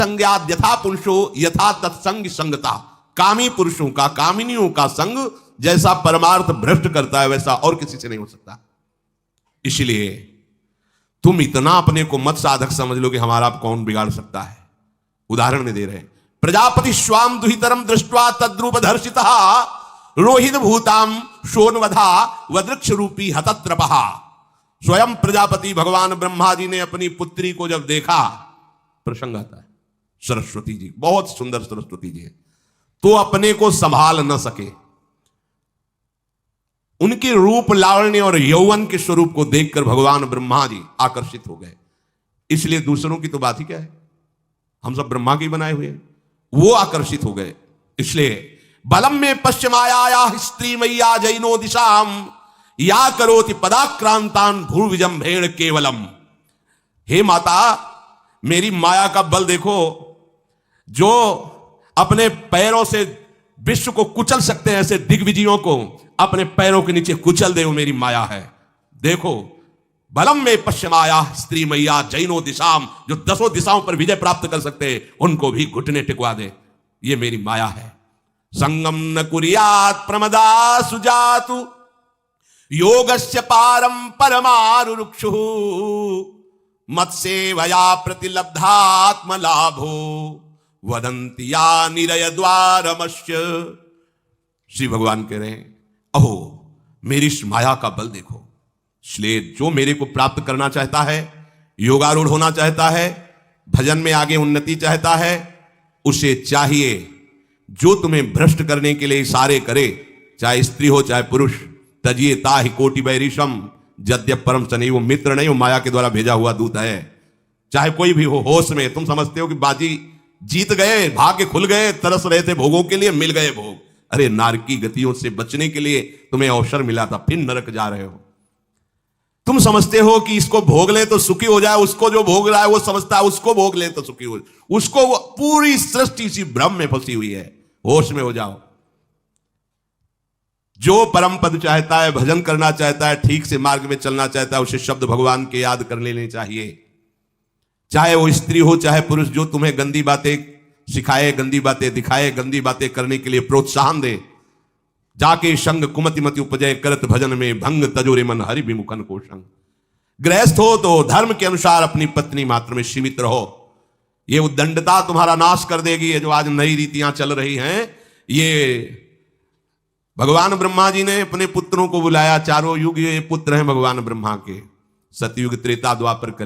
संज्ञात यथा पुरुषो यथा तत्संग संगता। कामी पुरुषों का, कामिनियों का संग जैसा परमार्थ भ्रष्ट करता है वैसा और किसी से नहीं हो सकता। इसलिए तुम इतना अपने को मत साधक समझ लो कि हमारा कौन बिगाड़ सकता है। उदाहरण में दे रहे हैं, प्रजापति स्वाम दुहितरम दृष्ट्वा तद्रूप धर्षितः रोहित भूताम शोनवधा वृक्ष रूपी हतत्रपहा। स्वयं प्रजापति भगवान ब्रह्मा जी ने अपनी पुत्री को जब देखा, प्रसंग आता है, सरस्वती जी, बहुत सुंदर सरस्वती जी है, तो अपने को संभाल न सके। उनके रूप लावण्य और यौवन के स्वरूप को देखकर भगवान ब्रह्मा जी आकर्षित हो गए। इसलिए दूसरों की तो बात ही क्या है, हम सब ब्रह्मा के बनाए हुए हैं, वो आकर्षित हो गए। इसलिए बलम में पश्चिमाया स्त्री मैया जैनो दिशाम या करोति पदाक्रांतान भूर्विजंभेण केवलम। हे माता, मेरी माया का बल देखो, जो अपने पैरों से विश्व को कुचल सकते हैं, ऐसे दिग्विजयों को अपने पैरों के नीचे कुचल दे, वो मेरी माया है। देखो, बलम में पश्चिमाया स्त्री मैया जैनो दिशाम, जो 10 दिशाओं पर विजय प्राप्त कर सकते हैं, उनको भी घुटने टिकवा दे, ये मेरी माया है। संगम न कुर्यात प्रमदा सुजातु योगस्य पारम परमारुक्षु मत्सेवया प्रतिलब्धात्म लाभो वदंती या निरय द्वारमस्य। श्री भगवान कह रहे हैं, अहो मेरी इस माया का बल देखो। इसलिए जो मेरे को प्राप्त करना चाहता है, योगारूढ़ होना चाहता है, भजन में आगे उन्नति चाहता है, उसे चाहिए जो तुम्हें भ्रष्ट करने के लिए इशारे करे, चाहे स्त्री हो चाहे पुरुष। तजिए ताहि कोटि बैरिशम यद्यप परम सनी। वो मित्र नहीं, वो माया के द्वारा भेजा हुआ दूत है। चाहे कोई भी हो, होश में तुम समझते हो कि बाजी जीत गए, भाग्य खुल गए, तरस रहे थे भोगों के लिए, मिल गए भोग। अरे नारकी गतियों से बचने के लिए तुम्हें अवसर मिला था, फिर नरक जा रहे हो। तुम समझते हो कि इसको भोग ले तो सुखी हो जाए, उसको जो भोग रहा है वो समझता है उसको भोग ले तो सुखी हो जाए। उसको पूरी सृष्टि इसी भ्रम में फंसी हुई है। होश में हो जाओ। जो परम पद चाहता है, भजन करना चाहता है, ठीक से मार्ग में चलना चाहता है, उसे शब्द भगवान के याद कर लेने चाहिए। चाहे वो स्त्री हो चाहे पुरुष, जो तुम्हें गंदी बातें सिखाए, गंदी बातें दिखाए, गंदी बातें करने के लिए प्रोत्साहन दे, जाके संग कुमति मति उपजय करत भजन में भंग तजोरे मन हरि विमुखन को संग। गृहस्थ हो तो धर्म के अनुसार अपनी पत्नी मात्र में सीमित रहो। ये उद्दंडता तुम्हारा नाश कर देगी। ये जो आज नई रीतियां चल रही हैं, ये भगवान ब्रह्मा जी ने अपने पुत्रों को बुलाया। चारों युग ये पुत्र हैं भगवान ब्रह्मा के, सतयुग त्रेता द्वापर कलि।